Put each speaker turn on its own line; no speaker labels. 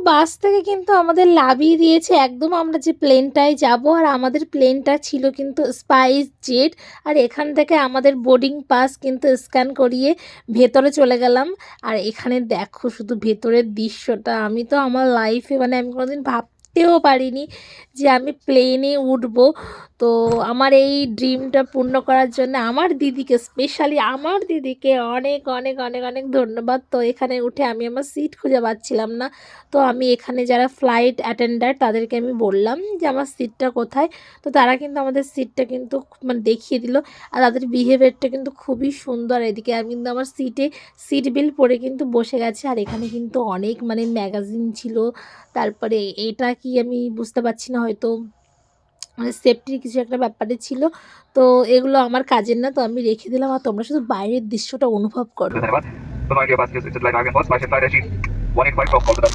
বাস থেকে কিন্তু আমাদের নামিয়ে দিয়েছে একদম আমরা যে প্লেনটায় যাব, আর আমাদের প্লেনটা ছিল কিন্তু স্পাইস জেট। আর এখান থেকে আমাদের বোর্ডিং পাস কিন্তু স্ক্যান করিয়ে ভেতরে চলে গেলাম। আর এখানে দেখো শুধু ভেতরের দৃশ্যটা, আমি তো আমার লাইফে মানে আমি কোনোদিন ভাবতেও পারিনি যে আমি প্লেনে উঠবো। তো আমার এই ড্রিমটা পূর্ণ করার জন্য আমার দিদিকে, স্পেশালি আমার দিদিকে অনেক অনেক অনেক অনেক ধন্যবাদ। তো এখানে উঠে আমি আমার সিট খুঁজে পাচ্ছিলাম না, তো আমি এখানে যারা ফ্লাইট অ্যাটেন্ডার তাদেরকে আমি বললাম যে আমার সিটটা কোথায়। তো তারা কিন্তু আমাদের সিটটা কিন্তু মানে দেখিয়ে দিল। আর তাদের বিহেভিয়ারটা কিন্তু খুবই সুন্দর। এদিকে আমি কিন্তু আমার সিট বেল্ট পরে কিন্তু বসে গেছে। আর এখানে কিন্তু অনেক মানে ম্যাগাজিন ছিল, তারপরে এটা কি আমি বুঝতে পারছি না, হয়তো মানে সেফটির কিছু একটা ব্যাপারে ছিল। তো এগুলো আমার কাজের না, তো আমি রেখে দিলাম। আর তোমরা শুধু বাইরের দৃশ্যটা অনুভব করো।
धन्यवाद। तो हमारे पास इस लाइव आगे first flight AG 185 top call the